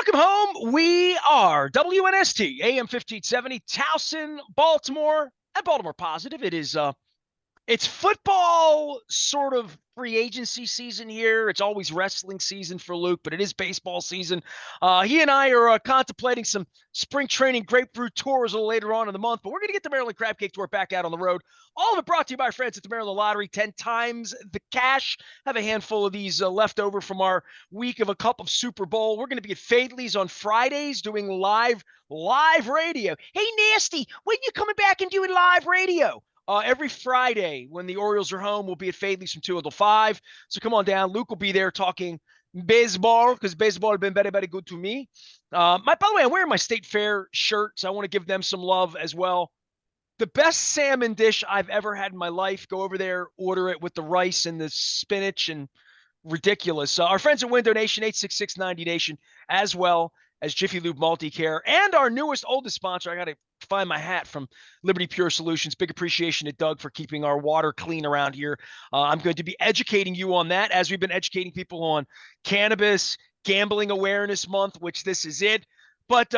Welcome home. We are WNST, AM 1570, Towson, Baltimore, and Baltimore Positive. It's football sort of free agency season here. It's always wrestling season for Luke, but it is baseball season. He and I are contemplating some spring training grapefruit tours a little later on in the month, but we're going to get the Maryland Crab Cake Tour back out on the road. All of it brought to you by our friends at the Maryland Lottery. 10 times the cash. Have a handful of these left over from our week of a cup of Super Bowl. We're going to be at Fadley's on Fridays doing live radio. Hey, Nasty, when you coming back and doing live radio? Every Friday when the Orioles are home, we'll be at Fadley's from 2 until 5. So come on down. Luke will be there talking baseball because baseball has been very, very good to me. By the way, I'm wearing my State Fair shirt, so I want to give them some love as well. The best salmon dish I've ever had in my life. Go over there, order it with the rice and the spinach and ridiculous. Our friends at Window Nation, 866-90Nation, as well as Jiffy Lube Multicare, and our newest, oldest sponsor. I got to find my hat from Liberty Pure Solutions. Big appreciation to Doug for keeping our water clean around here. I'm going to be educating you on that as we've been educating people on cannabis, Gambling Awareness Month, which this is it. But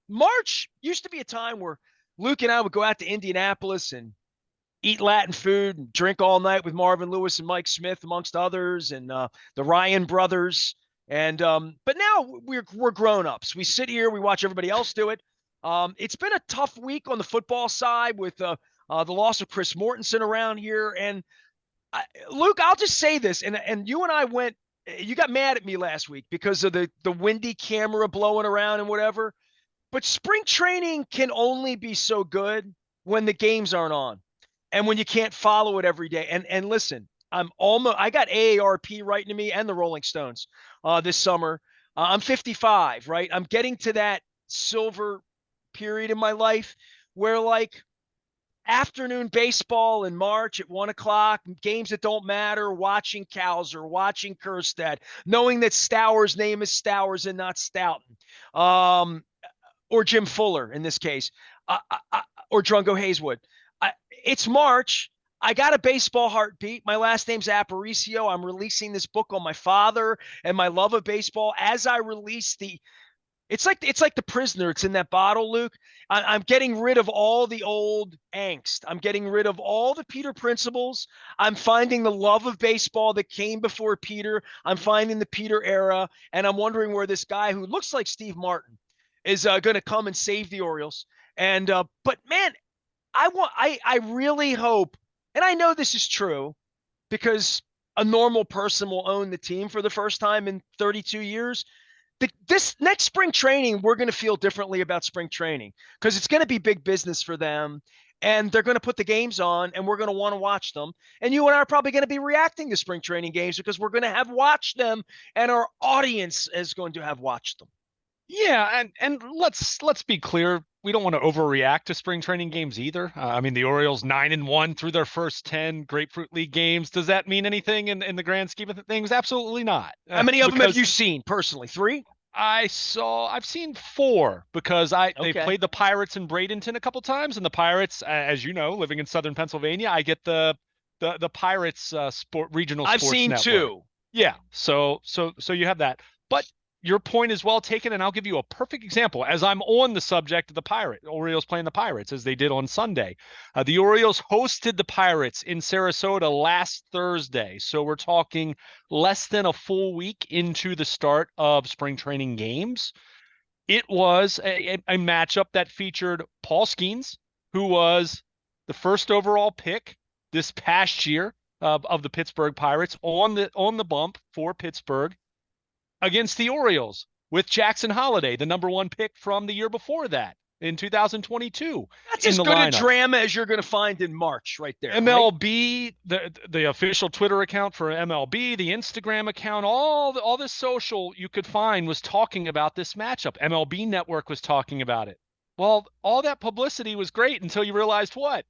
March used to be a time where Luke and I would go out to Indianapolis and eat Latin food and drink all night with Marvin Lewis and Mike Smith, amongst others, and the Ryan brothers. And but now we're grown-ups. We sit here, we watch everybody else do it. It's been a tough week on the football side with the loss of Chris Mortensen around here. And Luke, I'll just say this, and you and I you got mad at me last week because of the windy camera blowing around and whatever. But spring training can only be so good when the games aren't on and when you can't follow it every day. And listen, I got AARP writing to me and the Rolling Stones this summer. I'm 55, right? I'm getting to that silver period in my life where, like, afternoon baseball in March at 1:00, games that don't matter, watching Cowser, watching Kerstead, knowing that Stowers' name is Stowers and not Stoughton, or Jim Fuller in this case, or Drungo Hayeswood. It's March. I got a baseball heartbeat. My last name's Aparicio. I'm releasing this book on my father and my love of baseball as I release it's like the prisoner. It's in that bottle, Luke. I'm getting rid of all the old angst. I'm getting rid of all the Peter principles. I'm finding the love of baseball that came before Peter. I'm finding the Peter era, and I'm wondering where this guy who looks like Steve Martin is going to come and save the Orioles. And but man, I really hope, and I know this is true because a normal person will own the team for the first time in 32 years. This next spring training, we're going to feel differently about spring training because it's going to be big business for them, and they're going to put the games on, and we're going to want to watch them. And you and I are probably going to be reacting to spring training games because we're going to have watched them, and our audience is going to have watched them. Yeah, and let's be clear. We don't want to overreact to spring training games either. I mean, the Orioles 9-1 through their first 10 Grapefruit League games. Does that mean anything in the grand scheme of things? Absolutely not. How many of them have you seen personally? 3? I've seen 4 because they played the Pirates in Bradenton a couple times, and the Pirates, as you know, living in Southern Pennsylvania, I get the Pirates regional sports network. I've seen 2. Yeah, so you have that, but your point is well taken, and I'll give you a perfect example. As I'm on the subject of the Orioles playing the Pirates, as they did on Sunday. The Orioles hosted the Pirates in Sarasota last Thursday, so we're talking less than a full week into the start of spring training games. It was a matchup that featured Paul Skeens, who was the first overall pick this past year of the Pittsburgh Pirates, on the bump for Pittsburgh, against the Orioles with Jackson Holliday, the number 1 pick from the year before that in 2022. That's as good a drama as you're going to find in March right there. MLB, right? the official Twitter account for MLB, the Instagram account, all the social you could find was talking about this matchup. MLB Network was talking about it. Well, all that publicity was great until you realized what?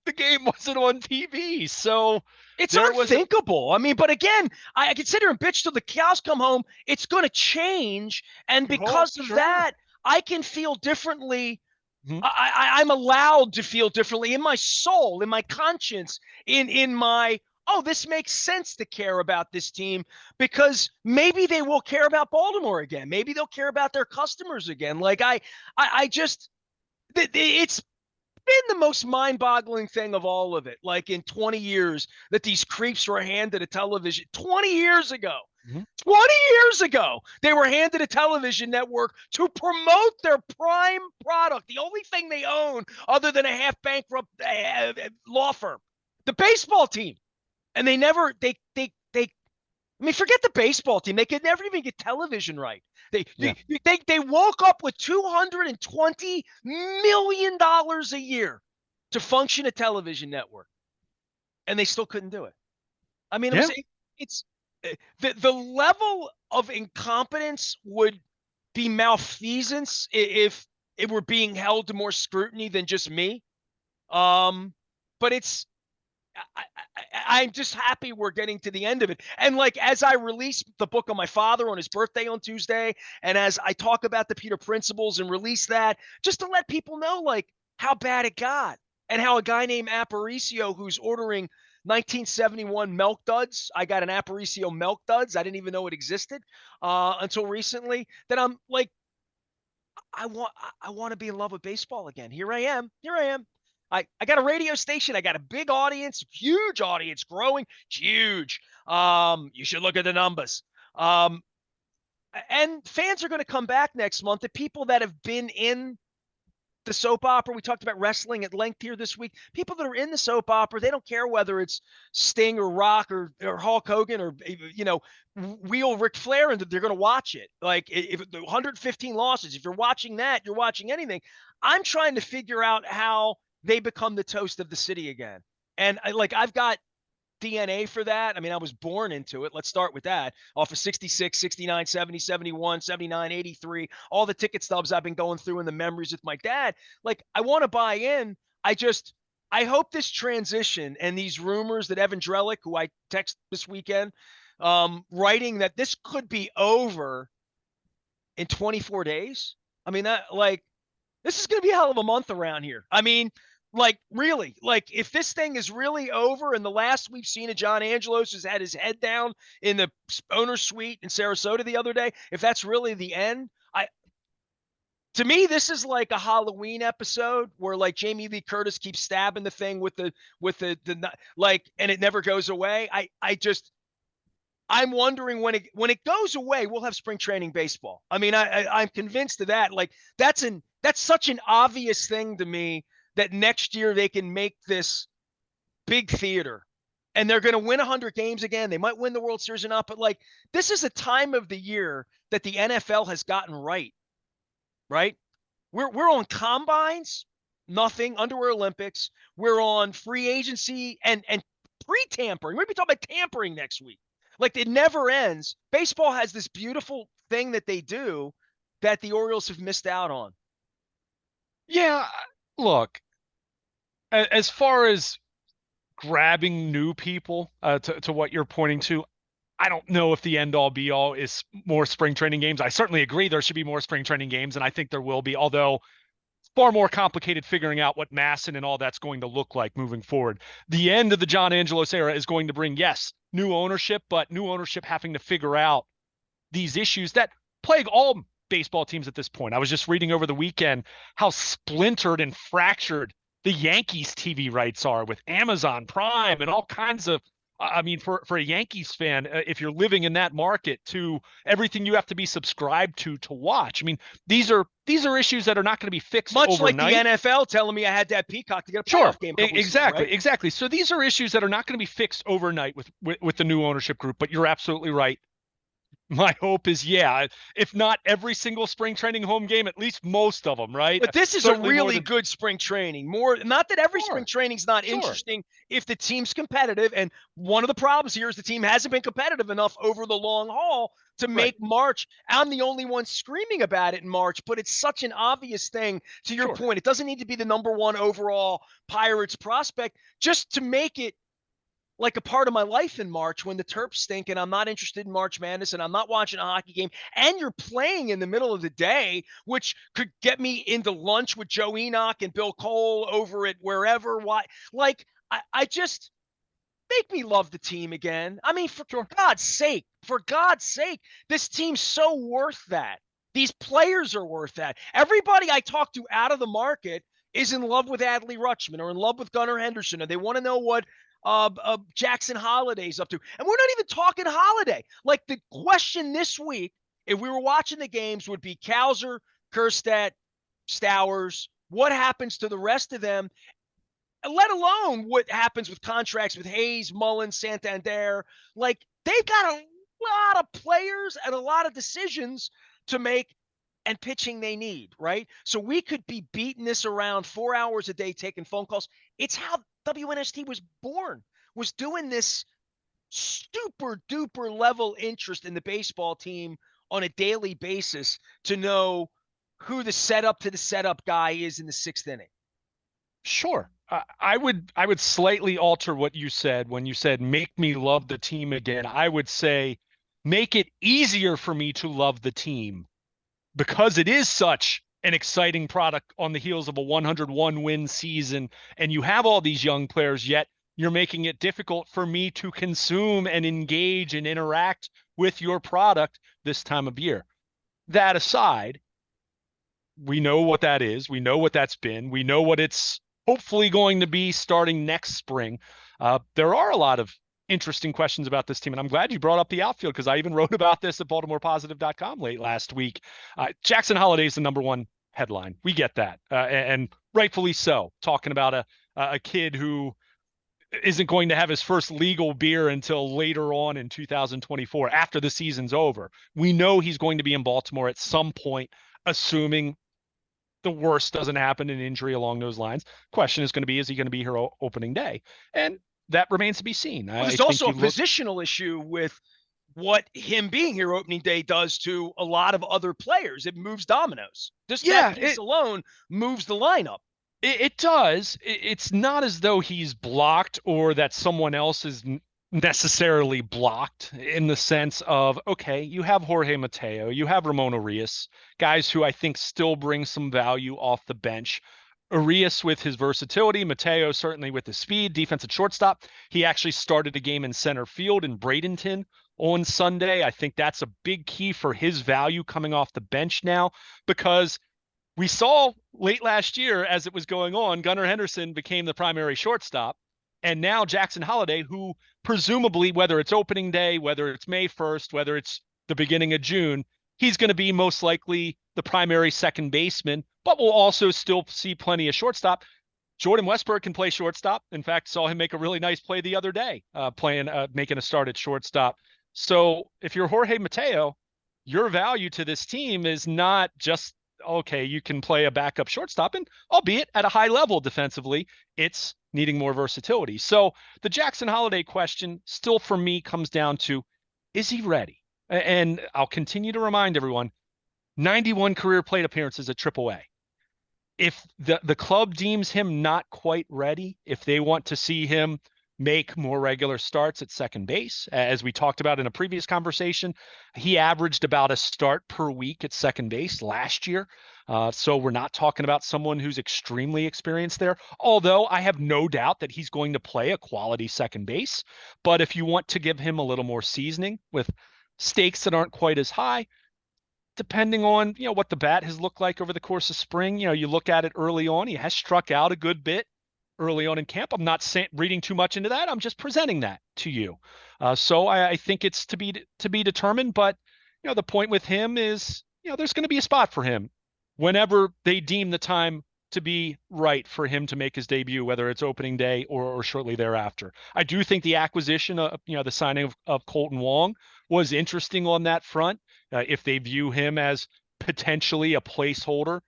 The game wasn't on TV, so it's unthinkable. I mean, but again, I can sit here and bitch till the cows come home. It's going to change, and because of that, I can feel differently. Mm-hmm. I'm allowed to feel differently in my soul, in my conscience, in my oh, this makes sense to care about this team because maybe they will care about Baltimore again. Maybe they'll care about their customers again. Like I just, it's been the most mind-boggling thing of all of it. Like in 20 years that these creeps were handed a television 20 years ago. Mhm. 20 years ago, they were handed a television network to promote their prime product, the only thing they own other than a half bankrupt law firm, the baseball team. And they never, I mean, forget the baseball team. They could never even get television right. They Yeah. they woke up with $220 million a year to function a television network, and they still couldn't do it. I mean, Yeah. it's the level of incompetence would be malfeasance if it were being held to more scrutiny than just me. But it's I'm just happy we're getting to the end of it. And like, as I release the book on my father on his birthday on Tuesday, and as I talk about the Peter principles and release that, just to let people know, like, how bad it got and how a guy named Aparicio, who's ordering 1971 milk duds, I got an Aparicio milk duds. I didn't even know it existed until recently. That I'm like, I want to be in love with baseball again. Here I am. Here I am. I got a radio station. I got a big audience, huge audience, growing. It's huge. You should look at the numbers. And fans are going to come back next month. The people that have been in the soap opera. We talked about wrestling at length here this week. People that are in the soap opera, they don't care whether it's Sting or Rock or Hulk Hogan or, you know, wheel Ric Flair, and they're going to watch it. Like, if the 115 losses, if you're watching that, you're watching anything. I'm trying to figure out how they become the toast of the city again. And I've got DNA for that. I mean, I was born into it. Let's start with that. Off of 66, 69, 70, 71, 79, 83, all the ticket stubs I've been going through and the memories with my dad. Like, I want to buy in. I hope this transition and these rumors that Evan Drellick, who I text this weekend, writing that this could be over in 24 days. I mean, this is going to be a hell of a month around here. I mean, like, really, like, if this thing is really over and the last we've seen of John Angelos has had his head down in the owner's suite in Sarasota the other day, if that's really the end, to me, this is like a Halloween episode where, like, Jamie Lee Curtis keeps stabbing the thing with the like, and it never goes away. I'm wondering when it goes away, we'll have spring training baseball. I mean, I'm convinced of that. Like, that's such an obvious thing to me that next year they can make this big theater and they're going to win 100 games again. They might win the World Series or not, but like, this is a time of the year that the NFL has gotten right. Right? We're on combines, nothing, underwear Olympics. We're on free agency and pre-tampering. We're going to be talking about tampering next week. Like, it never ends. Baseball has this beautiful thing that they do that the Orioles have missed out on. Yeah, look, as far as grabbing new people to what you're pointing to, I don't know if the end all be all is more spring training games. I certainly agree there should be more spring training games, and I think there will be, although it's far more complicated figuring out what Masson and all that's going to look like moving forward. The end of the John Angelos era is going to bring, yes, new ownership, but new ownership having to figure out these issues that plague all baseball teams at this point. I was just reading over the weekend how splintered and fractured the Yankees TV rights are with Amazon Prime and all kinds of, I mean, for a Yankees fan, if you're living in that market, to everything you have to be subscribed to watch. I mean, these are issues that are not going to be fixed Much overnight. like the NFL telling me I had to have Peacock to get a Sure, playoff game. exactly, Right? exactly. So these are issues that are not going to be fixed overnight with the new ownership group. But you're absolutely right. My hope is, yeah, if not every single spring training home game, at least most of them, right? But this is Certainly a really good spring training. More, not that every spring training is not interesting if the team's competitive. And one of the problems here is the team hasn't been competitive enough over the long haul to make March. I'm the only one screaming about it in March, but it's such an obvious thing. To your point, it doesn't need to be the number one overall Pirates prospect just to make it like a part of my life in March when the Terps stink and I'm not interested in March Madness and I'm not watching a hockey game and you're playing in the middle of the day, which could get me into lunch with Joe Enoch and Bill Cole over at wherever. Why? Like, I just, make me love the team again. I mean, Sure. For God's sake, this team's so worth that. These players are worth that. Everybody I talk to out of the market is in love with Adley Rutschman or in love with Gunnar Henderson, or they want to know what Jackson Holiday's up to. And we're not even talking Holiday. Like, the question this week, if we were watching the games, would be Cowser, Kerstedt, Stowers. What happens to the rest of them? Let alone what happens with contracts with Hayes, Mullen, Santander. Like, they've got a lot of players and a lot of decisions to make and pitching they need, right? So we could be beating this around 4 hours a day, taking phone calls. It's how WNST was born, was doing this super duper level interest in the baseball team on a daily basis to know who the setup to the setup guy is in the 6th inning. Sure. I would slightly alter what you said when you said make me love the team again. I would say make it easier for me to love the team because it is such an exciting product on the heels of a 101 win season, and you have all these young players, yet you're making it difficult for me to consume and engage and interact with your product this time of year. That aside, we know what that is. We know what that's been. We know what it's hopefully going to be starting next spring. There are a lot of interesting questions about this team, and I'm glad you brought up the outfield because I even wrote about this at BaltimorePositive.com late last week. Jackson Holliday is the number one headline. We get that, and rightfully so. Talking about a kid who isn't going to have his first legal beer until later on in 2024 after the season's over. We know he's going to be in Baltimore at some point, assuming the worst doesn't happen, an injury along those lines. Question is going to be, is he going to be here opening day? And that remains to be seen. Well, there's also a positional issue with what him being here opening day does to a lot of other players. It moves dominoes. That piece alone moves the lineup. It does. It's not as though he's blocked or that someone else is necessarily blocked in the sense of, okay, you have Jorge Mateo, you have Ramon Arias, guys who I think still bring some value off the bench. Arias with his versatility, Mateo certainly with his speed, defensive shortstop. He actually started a game in center field in Bradenton on Sunday. I think that's a big key for his value coming off the bench now, because we saw late last year as it was going on, Gunnar Henderson became the primary shortstop. And now Jackson Holliday, who presumably, whether it's opening day, whether it's May 1st, whether it's the beginning of June, he's going to be most likely the primary second baseman, but we'll also still see plenty of shortstop. Jordan Westburg can play shortstop. In fact, saw him make a really nice play the other day, making a start at shortstop. So if you're Jorge Mateo, your value to this team is not just, okay, you can play a backup shortstop, and albeit at a high level defensively, it's needing more versatility. So the Jackson Holliday question still for me comes down to, is he ready? And I'll continue to remind everyone, 91 career plate appearances at AAA. If the club deems him not quite ready, if they want to see him make more regular starts at second base, as we talked about in a previous conversation, he averaged about a start per week at second base last year. So we're not talking about someone who's extremely experienced there, although I have no doubt that he's going to play a quality second base. But if you want to give him a little more seasoning with stakes that aren't quite as high, depending on, what the bat has looked like over the course of spring, you look at it early on, he has struck out a good bit early on in camp. I'm not reading too much into that. I'm just presenting that to you. So I think it's to be determined, but the point with him is, there's going to be a spot for him whenever they deem the time to be right for him to make his debut, whether it's opening day or shortly thereafter. I do think the acquisition of, the signing of Colton Wong was interesting on that front. If they view him as potentially a placeholder,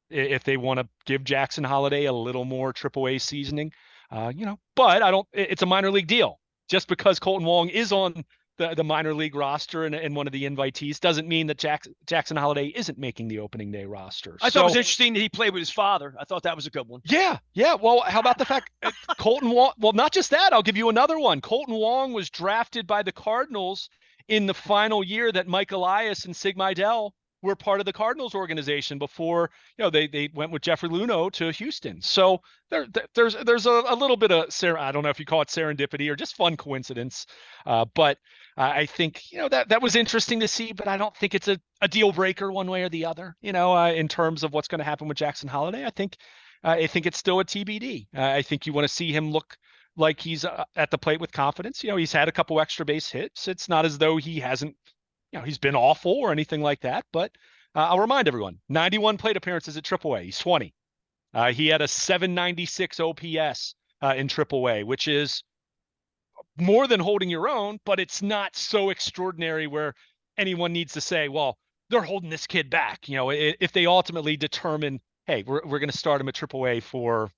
if they want to give Jackson Holliday a little more AAA seasoning, but it's a minor league deal. Just because Colton Wong is on the minor league roster and one of the invitees doesn't mean that Jackson Holliday isn't making the opening day roster. I thought it was interesting that he played with his father. I thought that was a good one. Yeah. Well, how about the fact Colton Wong? Well, not just that. I'll give you another one. Colton Wong was drafted by the Cardinals in the final year that Mike Elias and Sig Mejdal were part of the Cardinals organization before, they went with Jeffrey Luhnow to Houston. So there's a little bit of, I don't know if you call it serendipity or just fun coincidence. But I think, that was interesting to see, but I don't think it's a deal breaker one way or the other, in terms of what's going to happen with Jackson Holliday. I think it's still a TBD. I think you want to see him look like he's at the plate with confidence. He's had a couple extra base hits. It's not as though he hasn't, he's been awful or anything like that. But I'll remind everyone, 91 plate appearances at AAA. He's 20. He had a 796 OPS in AAA, which is more than holding your own, but it's not so extraordinary where anyone needs to say, well, they're holding this kid back. If they ultimately determine, hey, we're going to start him at AAA for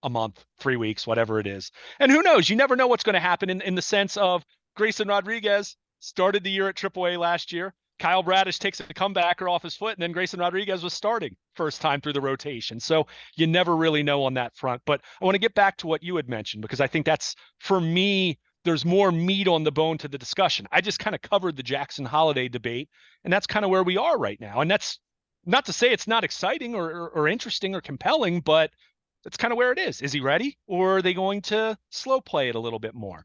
a month, 3 weeks, whatever it is. And who knows? You never know what's going to happen in the sense of Grayson Rodriguez started the year at AAA last year. Kyle Bradish takes a comebacker off his foot, and then Grayson Rodriguez was starting first time through the rotation. So you never really know on that front. But I want to get back to what you had mentioned, because I think that's, for me, there's more meat on the bone to the discussion. I just kind of covered the Jackson Holliday debate, and that's kind of where we are right now. And that's not to say it's not exciting or interesting or compelling, but that's kind of where it is. Is he ready, or are they going to slow play it a little bit more?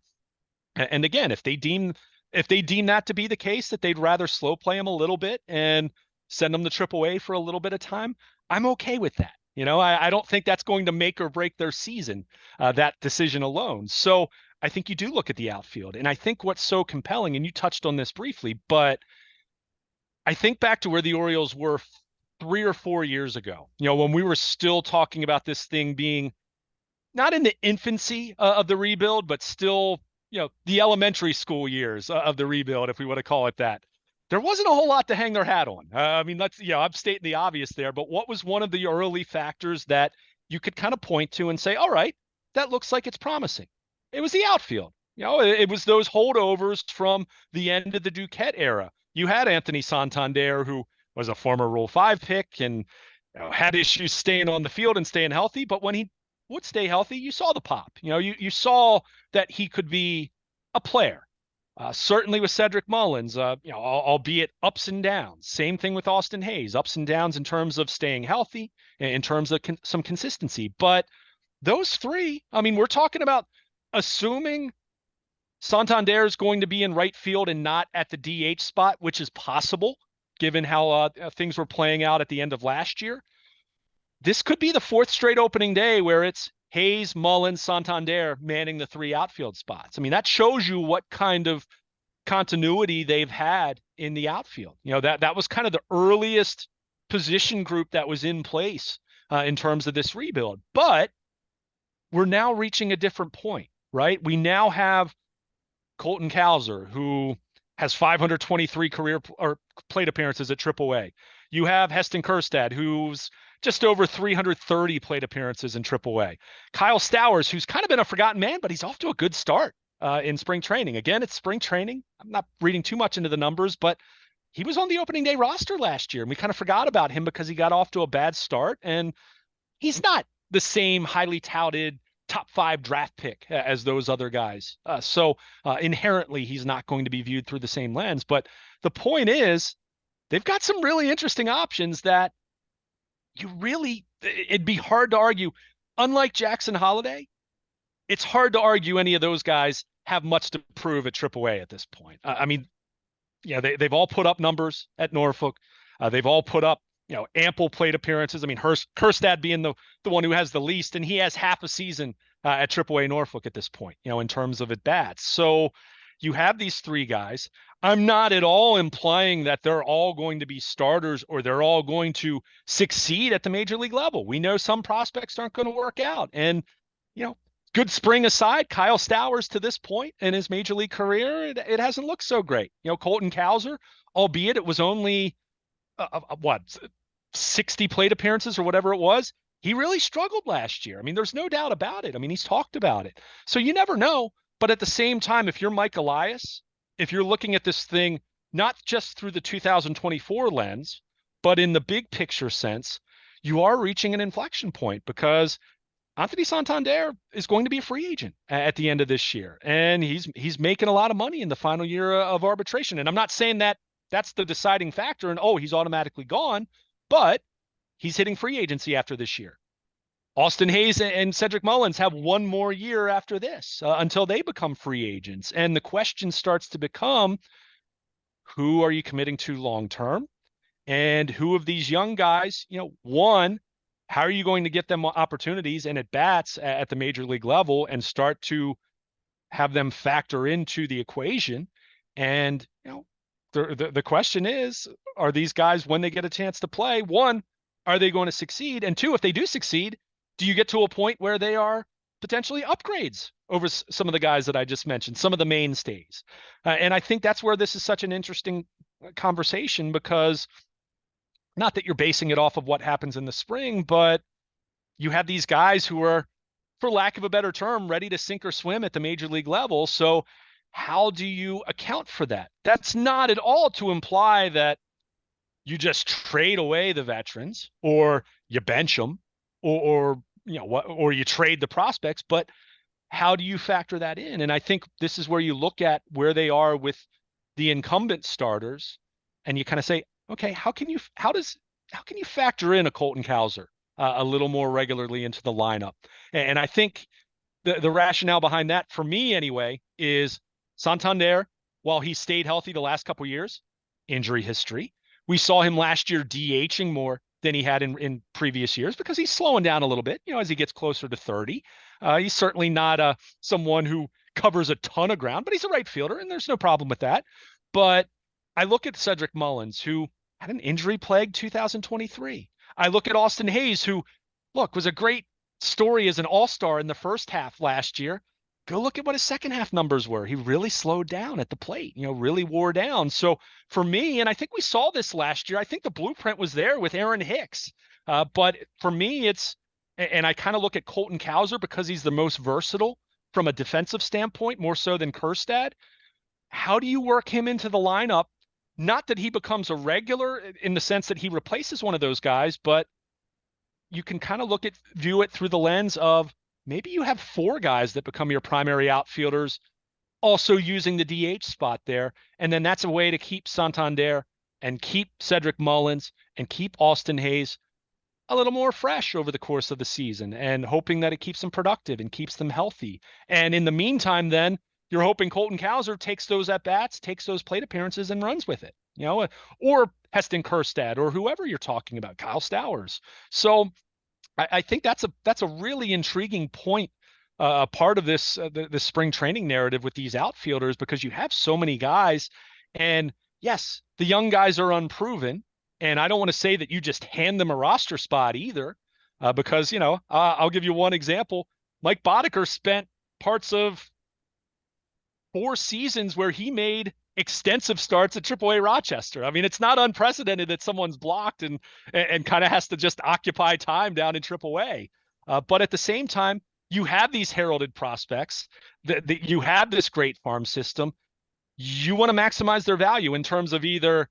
And again, if they deem that to be the case, that they'd rather slow play him a little bit and send him to AAA for a little bit of time, I'm okay with that. I don't think that's going to make or break their season, that decision alone. So I think you do look at the outfield, and I think what's so compelling, and you touched on this briefly, but I think back to where the Orioles were 3 or 4 years ago, when we were still talking about this thing being not in the infancy of the rebuild, but still, the elementary school years of the rebuild, if we want to call it that. There wasn't a whole lot to hang their hat on. I'm stating the obvious there, but what was one of the early factors that you could kind of point to and say, all right, that looks like it's promising? It was the outfield. It was those holdovers from the end of the Duquette era. You had Anthony Santander, who was a former Rule 5 pick and had issues staying on the field and staying healthy. But when he would stay healthy, you saw the pop. You saw that he could be a player. Certainly with Cedric Mullins, albeit ups and downs. Same thing with Austin Hayes, ups and downs in terms of staying healthy, in terms of some consistency. But those three, we're talking about assuming Santander is going to be in right field and not at the DH spot, which is possible given how things were playing out at the end of last year. This could be the fourth straight opening day where it's Hayes, Mullins, Santander manning the 3 outfield spots. That shows you what kind of continuity they've had in the outfield. That was kind of the earliest position group that was in place in terms of this rebuild. But we're now reaching a different point, right? We now have Colton Cowser, who has 523 career or plate appearances at AAA. You have Heston Kjerstad, who's just over 330 plate appearances in AAA. Kyle Stowers, who's kind of been a forgotten man, but he's off to a good start in spring training. Again, it's spring training. I'm not reading too much into the numbers, but he was on the opening day roster last year, and we kind of forgot about him because he got off to a bad start, and he's not the same highly touted top 5 draft pick as those other guys. So inherently, he's not going to be viewed through the same lens. But the point is, they've got some really interesting options that it'd be hard to argue. Unlike Jackson Holliday, it's hard to argue any of those guys have much to prove at AAA at this point. They've all put up numbers at Norfolk. They've all put up, ample plate appearances. Kjerstad being the one who has the least, and he has half a season at AAA Norfolk at this point, in terms of at bats. So you have these 3 guys. I'm not at all implying that they're all going to be starters or they're all going to succeed at the major league level. We know some prospects aren't going to work out. And, good spring aside, Kyle Stowers to this point in his major league career, it hasn't looked so great. Colton Cowser, albeit it was only 60 plate appearances or whatever it was, he really struggled last year. There's no doubt about it. He's talked about it. So you never know. But at the same time, if you're Mike Elias, if you're looking at this thing, not just through the 2024 lens, but in the big picture sense, you are reaching an inflection point because Anthony Santander is going to be a free agent at the end of this year. And he's making a lot of money in the final year of arbitration. And I'm not saying that that's the deciding factor. And he's automatically gone, but he's hitting free agency after this year. Austin Hayes and Cedric Mullins have one more year after this until they become free agents. And the question starts to become, who are you committing to long term? And who of these young guys, one, how are you going to get them opportunities and at bats at the major league level and start to have them factor into the equation? And, the question is, are these guys, when they get a chance to play, one, are they going to succeed? And two, if they do succeed, do you get to a point where they are potentially upgrades over some of the guys that I just mentioned, some of the mainstays? And I think that's where this is such an interesting conversation, because not that you're basing it off of what happens in the spring, but you have these guys who are, for lack of a better term, ready to sink or swim at the major league level. So how do you account for that? That's not at all to imply that you just trade away the veterans or you bench them or you trade the prospects, but how do you factor that in? And I think this is where you look at where they are with the incumbent starters and you kind of say, okay, how can you factor in a Colton Cowser a little more regularly into the lineup? And I think the rationale behind that, for me anyway, is Santander, while he stayed healthy the last couple of years, injury history. We saw him last year DHing more than he had in previous years because he's slowing down a little bit, as he gets closer to 30. He's certainly not someone who covers a ton of ground, but he's a right fielder, and there's no problem with that. But I look at Cedric Mullins, who had an injury-plagued 2023. I look at Austin Hayes, who, was a great story as an all-star in the first half last year. Go look at what his second half numbers were. He really slowed down at the plate, really wore down. So for me, and I think we saw this last year, I think the blueprint was there with Aaron Hicks. But for me, and I kind of look at Colton Cowser because he's the most versatile from a defensive standpoint, more so than Kjerstad. How do you work him into the lineup? Not that he becomes a regular in the sense that he replaces one of those guys, but you can kind of view it through the lens of maybe you have four guys that become your primary outfielders, also using the DH spot there. And then that's a way to keep Santander and keep Cedric Mullins and keep Austin Hayes a little more fresh over the course of the season, and hoping that it keeps them productive and keeps them healthy. And in the meantime, then you're hoping Colton Cowser takes those at-bats, takes those plate appearances and runs with it, or Heston Kjerstad or whoever you're talking about, Kyle Stowers. So I think that's a really intriguing point, part of this the spring training narrative with these outfielders, because you have so many guys, and yes, the young guys are unproven, and I don't want to say that you just hand them a roster spot either, because I'll give you one example. Mike Boddicker spent parts of 4 seasons where he made extensive starts at AAA Rochester. I mean, it's not unprecedented that someone's blocked and kind of has to just occupy time down in AAA. But at the same time, you have these heralded prospects, that you have this great farm system. You want to maximize their value in terms of either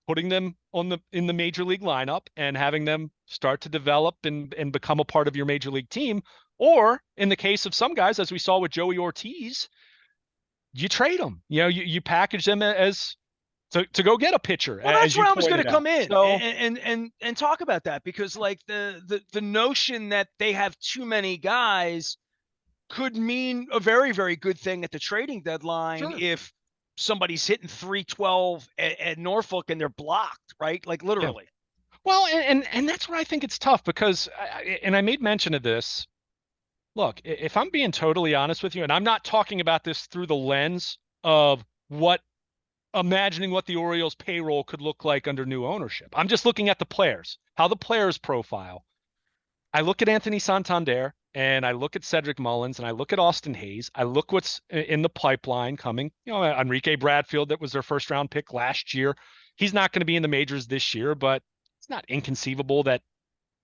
putting them in the major league lineup and having them start to develop and become a part of your major league team, or in the case of some guys, as we saw with Joey Ortiz, you trade them. You package them as to go get a pitcher. Well, that's where I was going to come in so, and talk about that, because like the notion that they have too many guys could mean a very, very good thing at the trading deadline. Sure. If somebody's hitting 312 at Norfolk and they're blocked, right? Like literally. Yeah. Well, and that's where I think it's tough, because I made mention of this. Look, if I'm being totally honest with you, and I'm not talking about this through the lens of imagining what the Orioles payroll could look like under new ownership. I'm just looking at the players, how the players profile. I look at Anthony Santander, and I look at Cedric Mullins, and I look at Austin Hayes. I look what's in the pipeline coming. Enrique Bradfield, that was their first round pick last year. He's not going to be in the majors this year, but it's not inconceivable that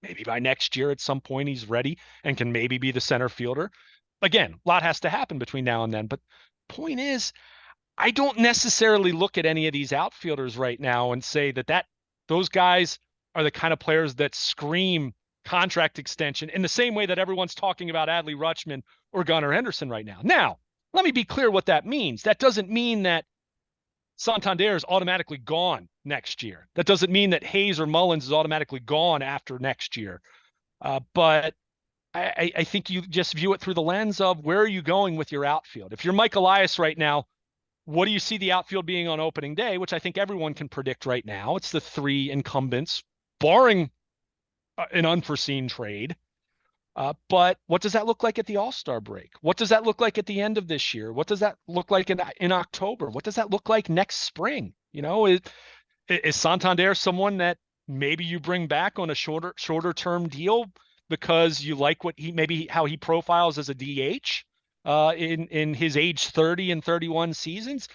maybe by next year at some point he's ready and can maybe be the center fielder. Again, a lot has to happen between now and then. But point is, I don't necessarily look at any of these outfielders right now and say that those guys are the kind of players that scream contract extension in the same way that everyone's talking about Adley Rutschman or Gunnar Henderson right now. Now, let me be clear what that means. That doesn't mean that Santander is automatically gone next year. That doesn't mean that Hayes or Mullins is automatically gone after next year. But I think you just view it through the lens of where are you going with your outfield. If you're Mike Elias right now, what do you see the outfield being on opening day, which I think everyone can predict right now? It's the three incumbents, barring an unforeseen trade. But what does that look like at the All-Star break? What does that look like at the end of this year? What does that look like in October? What does that look like next spring? Is Santander someone that maybe you bring back on a shorter term deal because you like how he profiles as a DH in his age 30 and 31 seasons?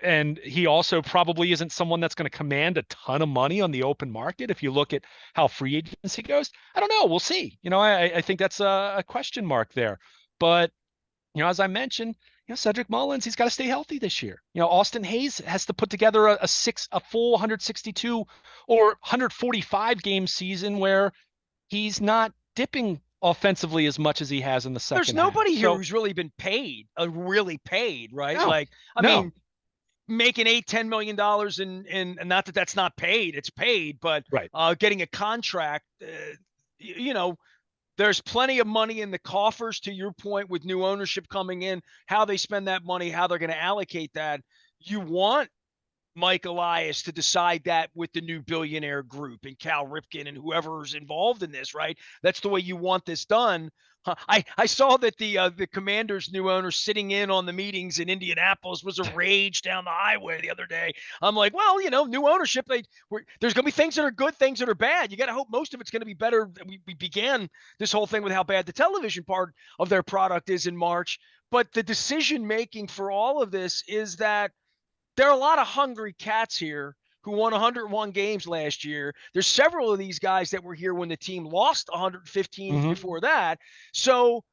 And he also probably isn't someone that's going to command a ton of money on the open market. If you look at how free agency goes, I don't know. We'll see. I think that's a question mark there. But, as I mentioned, Cedric Mullins, he's got to stay healthy this year. Austin Hayes has to put together a full 162 or 145 game season where he's not dipping offensively as much as he has in the second There's nobody half. here who's really been paid, right? No, I mean, making $8-10 million and not that that's not paid, it's paid, but right. Getting a contract, there's plenty of money in the coffers, to your point, with new ownership coming in, how they spend that money, how they're going to allocate that. You want Mike Elias to decide that with the new billionaire group and Cal Ripken and whoever's involved in this, right? That's the way you want this done. I saw that the Commanders' new owner sitting in on the meetings in Indianapolis was a rage down the highway the other day. I'm like, well, new ownership, there's going to be things that are good, things that are bad. You got to hope most of it's going to be better. We began this whole thing with how bad the television part of their product is in March. But the decision making for all of this is that there are a lot of hungry cats here who won 101 games last year. There's several of these guys that were here when the team lost 115 before that. So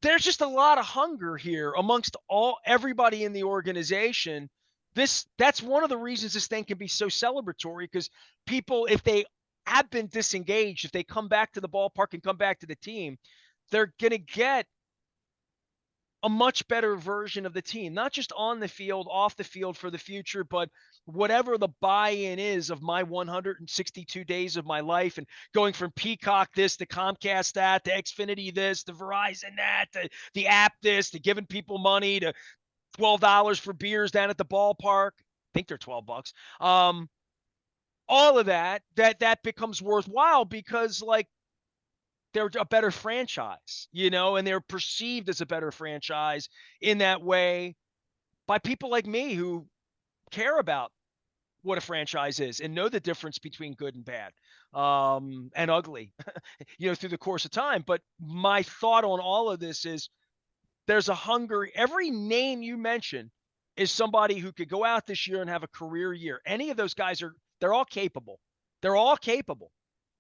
there's just a lot of hunger here amongst everybody in the organization. That's one of the reasons this thing can be so celebratory, because people, if they have been disengaged, if they come back to the ballpark and come back to the team, they're going to get a much better version of the team, not just on the field, off the field for the future, but whatever the buy-in is of my 162 days of my life, and going from Peacock this to Comcast that to Xfinity this to Verizon that to the app this to giving people money to $12 for beers down at the ballpark. I think they're $12. All of that becomes worthwhile because, like, they're a better franchise, and they're perceived as a better franchise in that way by people like me who care what a franchise is and know the difference between good and bad, and ugly, through the course of time. But my thought on all of this is there's a hunger. Every name you mention is somebody who could go out this year and have a career year. Any of those guys they're all capable. They're all capable.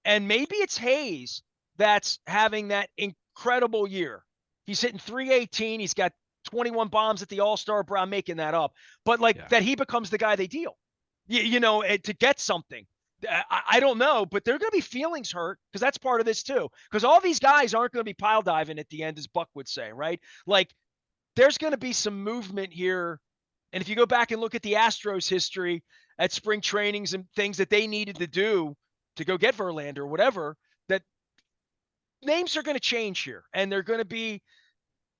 And maybe it's Hayes that's having that incredible year. He's hitting .318. He's got 21 bombs at the All-Star break. I'm making that up. But that he becomes the guy they deal, to get something. I don't know, but there are going to be feelings hurt, because that's part of this too. Because all these guys aren't going to be pile diving at the end, as Buck would say, right? There's going to be some movement here. And if you go back and look at the Astros history at spring trainings and things that they needed to do to go get Verlander or whatever, that names are going to change here, and they're going to be,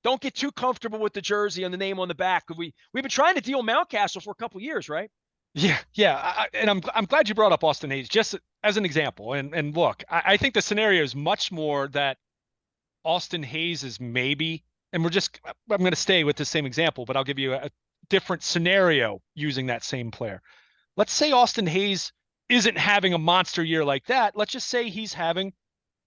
don't get too comfortable with the jersey and the name on the back. We've been trying to deal Mountcastle for a couple of years, right? Yeah. And I'm glad you brought up Austin Hayes just as an example. And look, I think the scenario is much more that Austin Hayes is maybe, and I'm going to stay with the same example, but I'll give you a different scenario using that same player. Let's say Austin Hayes isn't having a monster year like that. Let's just say he's having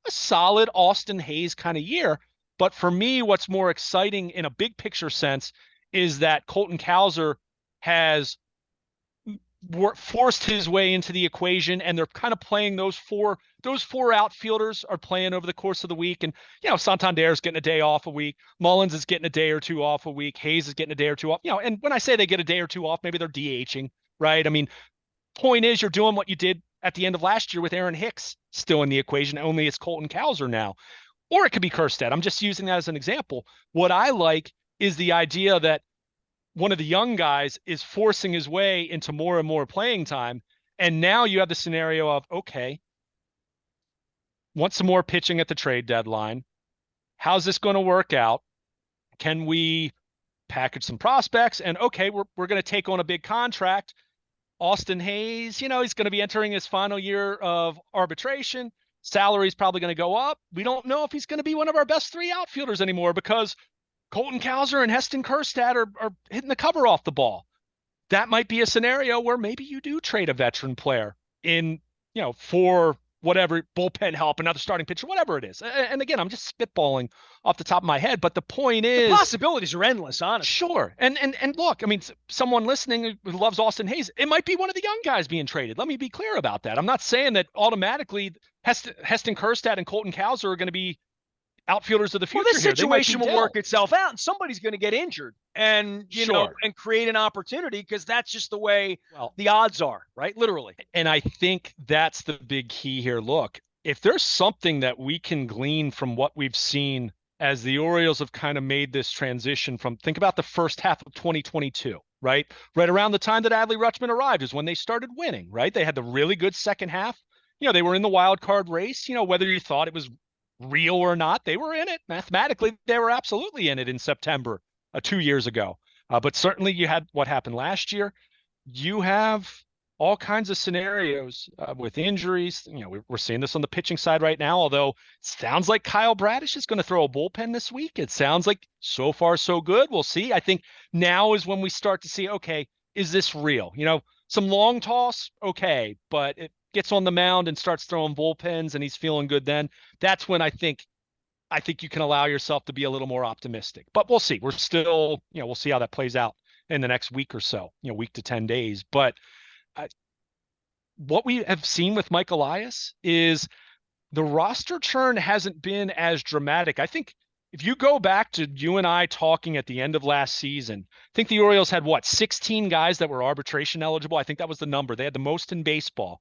a solid Austin Hayes kind of year. But for me, what's more exciting in a big picture sense is that Colton Cowser has forced his way into the equation, and they're kind of playing those four outfielders are playing over the course of the week. And, Santander's getting a day off a week. Mullins is getting a day or two off a week. Hayes is getting a day or two off, and when I say they get a day or two off, maybe they're DHing, right? I mean, point is, you're doing what you did at the end of last year with Aaron Hicks still in the equation, only it's Colton Cowser now. Or it could be Kerstead. I'm just using that as an example. What I like is the idea that one of the young guys is forcing his way into more and more playing time. And now you have the scenario of, okay, want some more pitching at the trade deadline. How's this going to work out? Can we package some prospects? And okay, we're going to take on a big contract. Austin Hayes, he's going to be entering his final year of arbitration. Salary's probably going to go up. We don't know if he's going to be one of our best 3 outfielders anymore because Colton Cowser and Heston Kjerstad are hitting the cover off the ball. That might be a scenario where maybe you do trade a veteran player in, for whatever, bullpen help, another starting pitcher, whatever it is. And again, I'm just spitballing off the top of my head, but the point is, the possibilities are endless, honestly. Sure. And look, I mean, someone listening who loves Austin Hayes, it might be one of the young guys being traded. Let me be clear about that. I'm not saying that automatically Heston Kjerstad and Colton Cowser are going to be outfielders of the future. Well, this situation will work itself out, and somebody's going to get injured, and and create an opportunity, because that's just the way the odds are, right? Literally. And I think that's the big key here. Look, if there's something that we can glean from what we've seen as the Orioles have kind of made this transition from, think about the first half of 2022, right? Right around the time that Adley Rutschman arrived is when they started winning, right? They had the really good second half. They were in the wild card race. Whether you thought it was real or not, they were in it. Mathematically, they were absolutely in it in September 2 years ago. But certainly you had what happened last year. You have all kinds of scenarios with injuries. We're seeing this on the pitching side right now, although it sounds like Kyle Bradish is going to throw a bullpen this week. It sounds like so far so good. We'll see. I think now is when we start to see, okay, is this real? Some long toss, okay, but it gets on the mound and starts throwing bullpens and he's feeling good then. That's when I think you can allow yourself to be a little more optimistic. But we'll see. We're still, we'll see how that plays out in the next week or so, week to 10 days. But what we have seen with Mike Elias is the roster churn hasn't been as dramatic. I think if you go back to you and I talking at the end of last season, I think the Orioles had 16 guys that were arbitration eligible. I think that was the number. They had the most in baseball.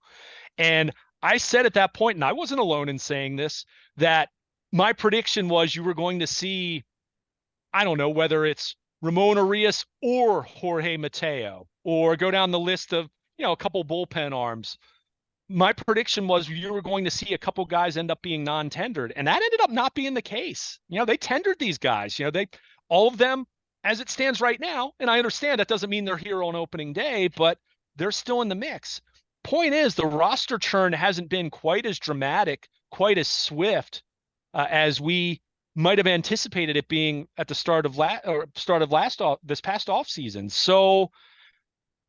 And I said at that point, and I wasn't alone in saying this, that my prediction was you were going to see, I don't know, whether it's Ramon Arias or Jorge Mateo, or go down the list of, a couple bullpen arms. My prediction was you were going to see a couple guys end up being non-tendered, and that ended up not being the case. They tendered these guys. All of them, as it stands right now, and I understand that doesn't mean they're here on opening day, but they're still in the mix. Point is, the roster churn hasn't been quite as dramatic, quite as swift as we might have anticipated it being at the start of this past offseason. So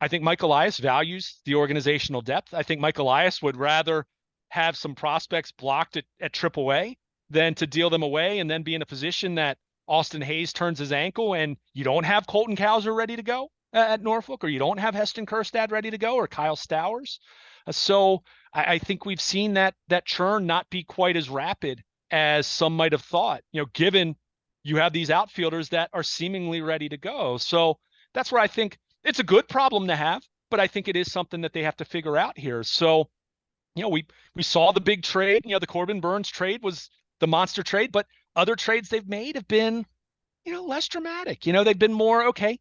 I think Mike Elias values the organizational depth. I think Mike Elias would rather have some prospects blocked at AAA than to deal them away and then be in a position that Austin Hayes turns his ankle and you don't have Colton Cowser ready to go at Norfolk, or you don't have Heston Kjerstad ready to go, or Kyle Stowers. So I think we've seen that churn not be quite as rapid as some might have thought, given you have these outfielders that are seemingly ready to go. So that's where I think it's a good problem to have, but I think it is something that they have to figure out here. So, we saw the big trade, the Corbin Burnes trade was the monster trade, but other trades they've made have been, less dramatic. They've been more, okay,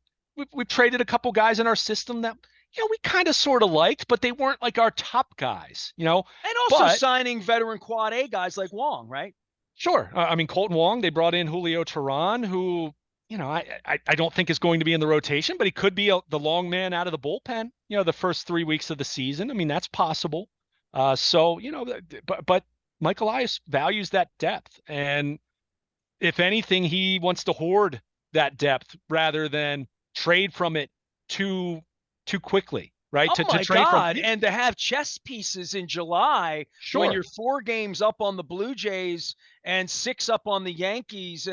we've traded a couple guys in our system that, we kind of sort of liked, but they weren't like our top guys, And also signing veteran quad A guys like Wong, right? Sure. I mean, Colton Wong, they brought in Julio Teheran, who, I don't think is going to be in the rotation, but he could be the long man out of the bullpen, the first 3 weeks of the season. I mean, that's possible. So, but Mike Elias values that depth. And if anything, he wants to hoard that depth rather than trade from it too quickly, right? Oh to my trade God. And to have chess pieces in July when you're 4 games up on the Blue Jays and 6 up on the Yankees,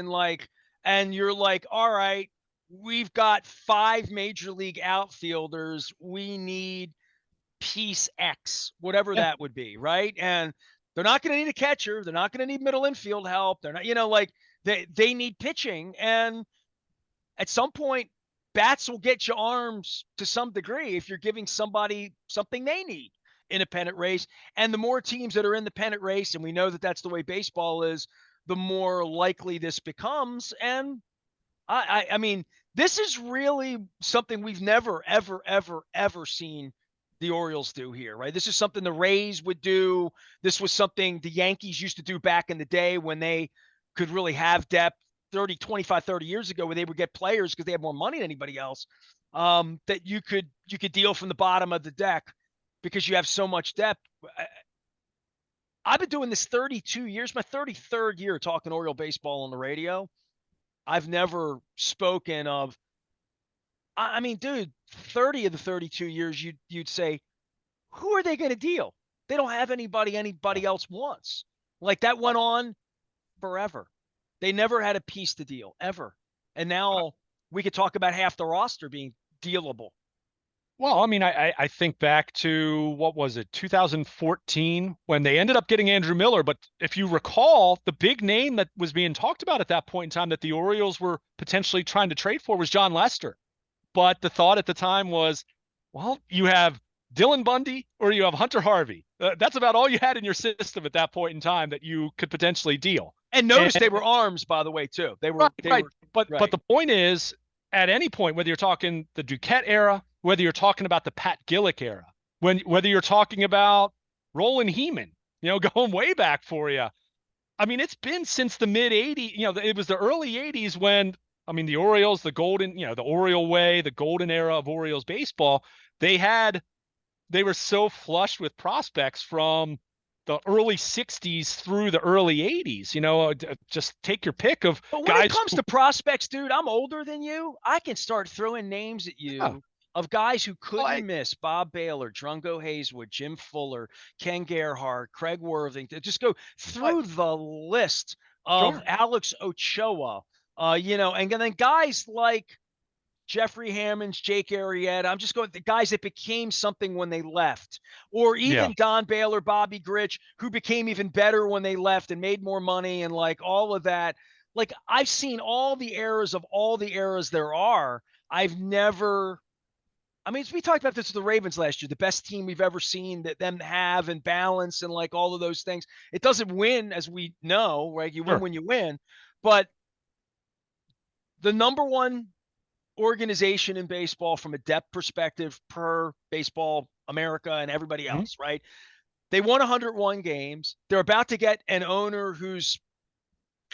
and you're like, all right, we've got 5 major league outfielders. We need piece X, whatever that would be, right? And they're not going to need a catcher. They're not going to need middle infield help. They're not, they need pitching. And at some point, bats will get you arms to some degree if you're giving somebody something they need in a pennant race. And the more teams that are in the pennant race, and we know that that's the way baseball is, the more likely this becomes. And I mean, This is really something we've never, ever, ever, ever seen the Orioles do here, right? This is something the Rays would do. This was something the Yankees used to do back in the day when they could really have depth 30, 25, 30 years ago, where they would get players because they had more money than anybody else, that you could deal from the bottom of the deck because you have so much depth. I've been doing this 32 years, my 33rd year talking Oriole baseball on the radio. I've never spoken of, I mean, dude, 30 of the 32 years, you'd say, who are they going to deal? They don't have anybody else wants. Like, that went on forever. They never had a piece to deal, ever. And now we could talk about half the roster being dealable. Well, I mean, I think back to, what was it, 2014, when they ended up getting Andrew Miller. But if you recall, the big name that was being talked about at that point in time that the Orioles were potentially trying to trade for was John Lester. But the thought at the time was, well, you have Dylan Bundy or you have Hunter Harvey. That's about all you had in your system at that point in time that you could potentially deal. And notice they were arms, by the way, too. They were right. Were But the point is, at any point, whether you're talking the Duquette era, whether you're talking about the Pat Gillick era, whether you're talking about Roland Heeman, going way back for you. I mean, it's been since the mid 80s, it was the early 80s when, I mean, the Orioles, the golden, the Oriole way, the golden era of Orioles baseball, they were so flush with prospects from the early 60s through the early 80s. Just take your pick of But when guys. it comes to prospects, dude, I'm older than you. I can start throwing names at you of guys who couldn't miss: Bob Baylor, Drungo Hayeswood, Jim Fuller, Ken Gerhardt, Craig Worthington. Just go through the list of Alex Ochoa, and then guys like Jeffrey Hammonds, Jake Arrieta. I'm just going the guys that became something when they left, or even Don Baylor, Bobby Grich, who became even better when they left and made more money, and like all of that. Like, I've seen all the eras of all the eras there are. I've never, I mean, we talked about this with the Ravens last year, the best team we've ever seen that them have and balance and like all of those things. It doesn't win, as we know, right? You win when you win, but the number one organization in baseball from a depth perspective per Baseball America and everybody else, right? They won 101 games. They're about to get an owner who's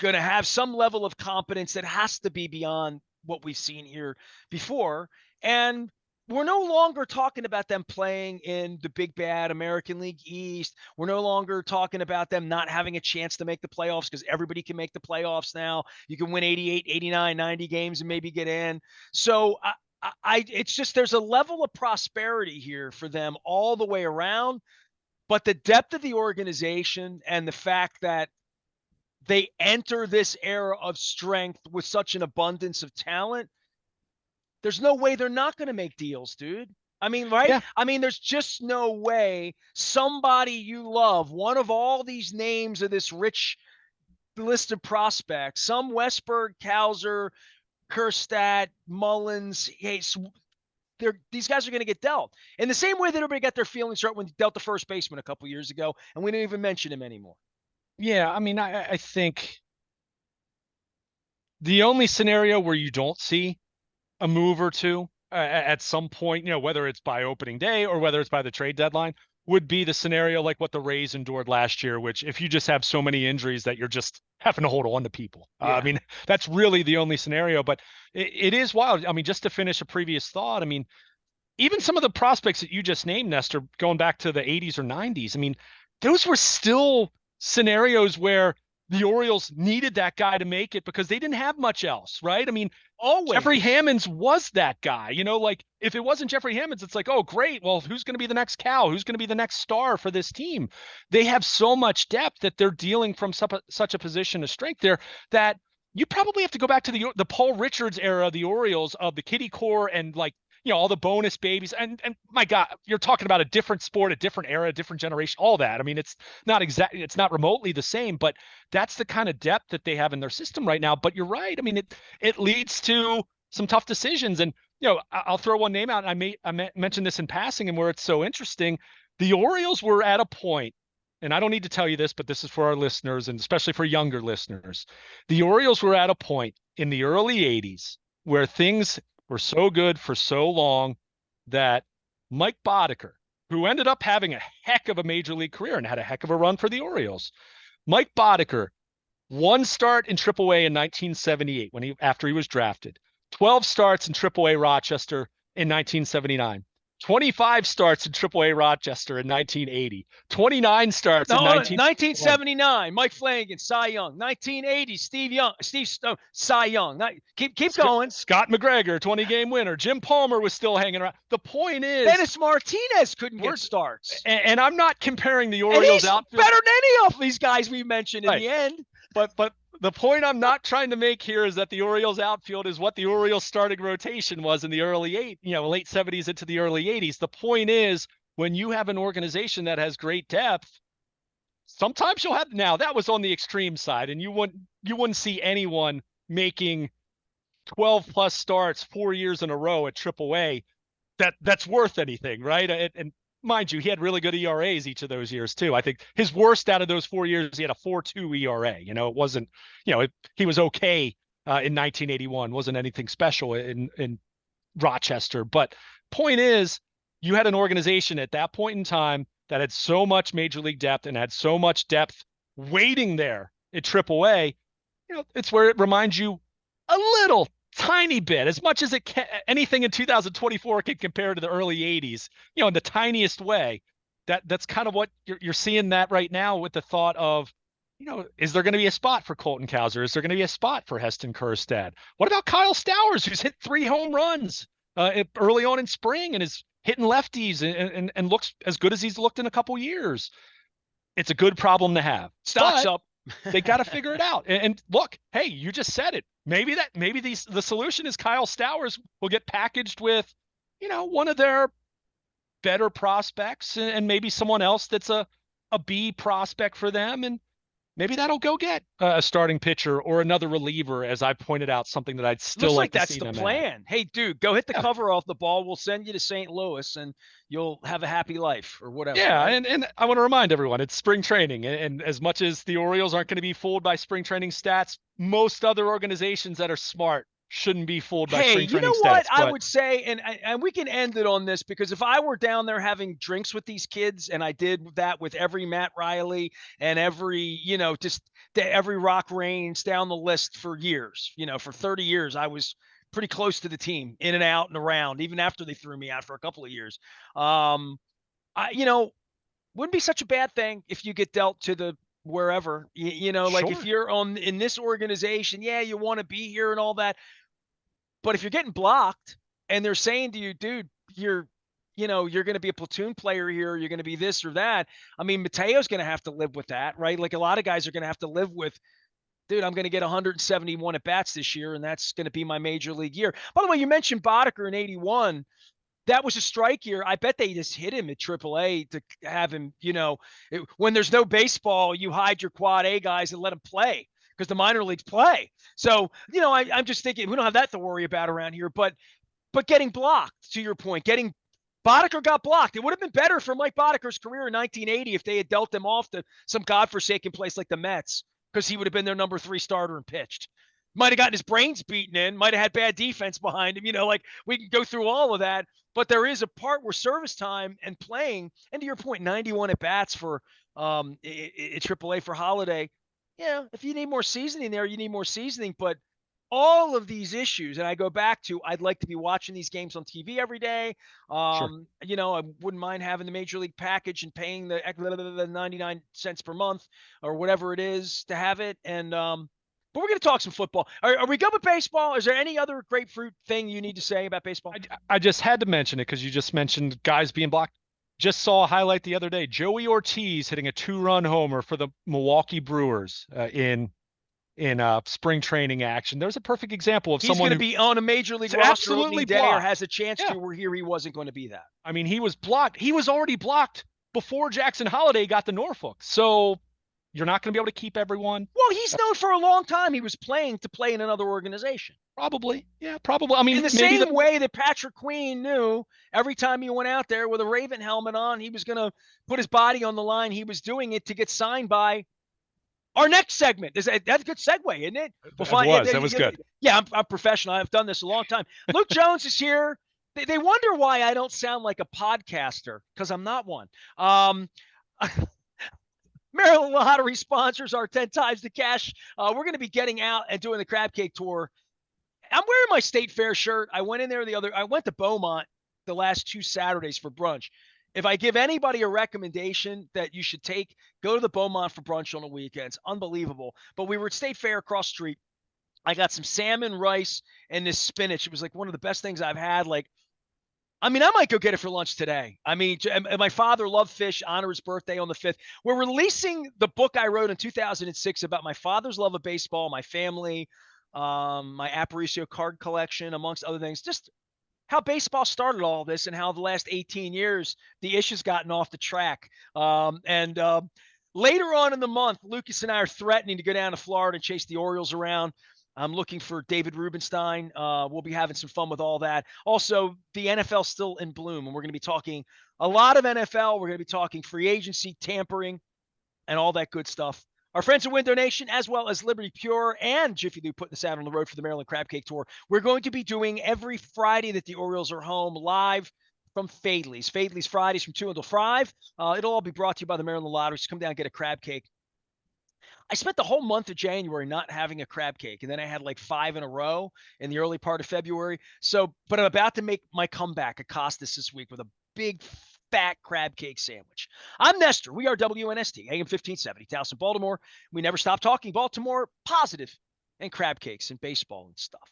going to have some level of competence that has to be beyond what we've seen here before. And we're no longer talking about them playing in the big bad American League East. We're no longer talking about them not having a chance to make the playoffs, because everybody can make the playoffs now. You can win 88, 89, 90 games and maybe get in. So it's just, there's a level of prosperity here for them all the way around. But the depth of the organization and the fact that they enter this era of strength with such an abundance of talent, there's no way they're not going to make deals, dude. I mean, right? Yeah. I mean, there's just no way somebody you love, one of all these names of this rich list of prospects, some Westberg, Kauser, Kerstadt, Mullins, these guys are going to get dealt. In the same way that everybody got their feelings hurt when they dealt the first baseman a couple years ago, and we didn't even mention him anymore. Yeah, I mean, I think the only scenario where you don't see a move or two at some point, whether it's by opening day or whether it's by the trade deadline, would be the scenario like what the Rays endured last year, which if you just have so many injuries that you're just having to hold on to people. Yeah. I mean, that's really the only scenario, but it is wild. I mean, just to finish a previous thought, I mean, even some of the prospects that you just named, Nestor, going back to the 80s or 90s, I mean, those were still scenarios where the Orioles needed that guy to make it because they didn't have much else, right? I mean, always. Jeffrey Hammonds was that guy, like if it wasn't Jeffrey Hammonds, it's like, oh, great. Well, who's going to be the next Cal? Who's going to be the next star for this team? They have so much depth that they're dealing from such a position of strength there that you probably have to go back to the Paul Richards era of the Orioles, of the Kitty Core and like, all the bonus babies. And my God, you're talking about a different sport, a different era, a different generation, all that. I mean, it's not remotely the same, but that's the kind of depth that they have in their system right now. But you're right. I mean, it leads to some tough decisions. And, I'll throw one name out. And I mentioned this in passing, and where it's so interesting, the Orioles were at a point, and I don't need to tell you this, but this is for our listeners and especially for younger listeners. The Orioles were at a point in the early 80s where things were so good for so long that Mike Boddicker, who ended up having a heck of a major league career and had a heck of a run for the Orioles, Mike Boddicker, one start in AAA in 1978 after he was drafted, 12 starts in AAA Rochester in 1979. 25 starts in AAA Rochester in 1980, 29 starts No, in 1979, Mike Flanagan, Cy Young. 1980, Steve Stone, Cy Young. Keep going. Scott McGregor, 20-game winner. Jim Palmer was still hanging around. The point is, Dennis Martinez couldn't get starts. And I'm not comparing the And Orioles he's outfield better than any of these guys we mentioned in the end. But the point I'm not trying to make here is that the Orioles outfield is what the Orioles starting rotation was in the late 70s into the early 80s. The point is, when you have an organization that has great depth, sometimes you'll have, now that was on the extreme side, and you wouldn't see anyone making 12 plus starts 4 years in a row at AAA that's worth anything, right? And mind you, he had really good ERAs each of those years too. I think his worst out of those 4 years, he had a 4.2 ERA. It wasn't, he was okay in 1981. Wasn't anything special in Rochester. But point is, you had an organization at that point in time that had so much major league depth and had so much depth waiting there at AAA. It's where it reminds you a little tiny bit, as much as it can, anything in 2024 can compare to the early 80s, in the tiniest way. That's kind of what you're seeing that right now with the thought of, is there going to be a spot for Colton Cowser? Is there going to be a spot for Heston Kjerstad? What about Kyle Stowers, who's hit 3 home runs early on in spring and is hitting lefties and looks as good as he's looked in a couple years? It's a good problem to have. Stocks up. They got to figure it out. And look, hey, you just said it. Maybe the solution is Kyle Stowers will get packaged with, one of their better prospects and maybe someone else that's a B prospect for them. And maybe that'll go get a starting pitcher or another reliever, as I pointed out, something that I'd still like to see them. That's the plan. Hey, dude, go hit the cover off the ball. We'll send you to St. Louis and you'll have a happy life or whatever. Yeah, right? and I want to remind everyone, it's spring training. And as much as the Orioles aren't going to be fooled by spring training stats, most other organizations that are smart shouldn't be fooled by spring training stats. You know what I would say, and we can end it on this, because if I were down there having drinks with these kids, and I did that with every Matt Riley and every, just every Rock Reigns down the list for years, for 30 years, I was pretty close to the team, in and out and around, even after they threw me out for a couple of years. Wouldn't be such a bad thing if you get dealt to the wherever, like Sure. if you're in this organization, yeah, you want to be here and all that. But if you're getting blocked and they're saying to you, dude, you're going to be a platoon player here, you're going to be this or that. I mean, Mateo's going to have to live with that, right? Like a lot of guys are going to have to live with, dude, I'm going to get 171 at bats this year, and that's going to be my major league year. By the way, you mentioned Boddicker in 81. That was a strike year. I bet they just hit him at AAA to have him, when there's no baseball, you hide your quad A guys and let them play, because the minor leagues play. So, I'm just thinking we don't have that to worry about around here, but getting blocked, to your point, Boddicker got blocked. It would have been better for Mike Boddicker's career in 1980 if they had dealt him off to some godforsaken place like the Mets, because he would have been their number 3 starter and pitched. Might have gotten his brains beaten in, might have had bad defense behind him, like we can go through all of that. But there is a part where service time and playing, and to your point, 91 at bats for AAA for Holiday. Yeah, if you need more seasoning there, you need more seasoning. But all of these issues, and I go back to, I'd like to be watching these games on TV every day. Sure. I wouldn't mind having the major league package and paying the 99 cents per month or whatever it is to have it. And but we're going to talk some football. Are we good with baseball? Is there any other grapefruit thing you need to say about baseball? I just had to mention it because you just mentioned guys being blocked. Just saw a highlight the other day. Joey Ortiz hitting a 2-run homer for the Milwaukee Brewers in spring training action. There's a perfect example of someone going to be on a major league roster absolutely day, or has a chance to. Where here he wasn't going to be that. I mean, he was blocked. He was already blocked before Jackson Holiday got to Norfolk. So you're not going to be able to keep everyone. Well, he's known for a long time he was playing to play in another organization. Probably. Yeah, probably. I mean, in the same way that Patrick Queen knew every time he went out there with a Raven helmet on, he was going to put his body on the line. He was doing it to get signed by Our next segment that's a good segue, isn't it? That was good. Yeah, I'm professional. I've done this a long time. Luke Jones is here. They wonder why I don't sound like a podcaster because I'm not one. Maryland Lottery sponsors our 10 times the cash. We're going to be getting out and doing the crab cake tour. I'm wearing my State Fair shirt. I went in there I went to Beaumont the last 2 Saturdays for brunch. If I give anybody a recommendation that you should take, go to the Beaumont for brunch on the weekends. Unbelievable. But we were at State Fair across the street. I got some salmon, rice, and this spinach. It was like one of the best things I've had. I might go get it for lunch today. And my father loved fish, honor his birthday on the 5th. We're releasing the book I wrote in 2006 about my father's love of baseball, my family, my Aparicio card collection, amongst other things. Just how baseball started all this and how the last 18 years, the issue's gotten off the track. Later on in the month, Lucas and I are threatening to go down to Florida and chase the Orioles around. I'm looking for David Rubenstein. We'll be having some fun with all that. Also, the NFL's still in bloom, and we're going to be talking a lot of NFL. We're going to be talking free agency, tampering, and all that good stuff. Our friends at Window Nation, as well as Liberty Pure and Jiffy Lube, putting this out on the road for the Maryland Crab Cake Tour. We're going to be doing every Friday that the Orioles are home live from Fadley's. Fadley's Fridays from 2 until 5. It'll all be brought to you by the Maryland Lottery. So come down and get a crab cake. I spent the whole month of January not having a crab cake, and then I had like 5 in a row in the early part of February. But I'm about to make my comeback at Costas this week with a big fat crab cake sandwich. I'm Nestor. We are WNST, AM 1570, Towson, Baltimore. We never stop talking Baltimore, positive, and crab cakes and baseball and stuff.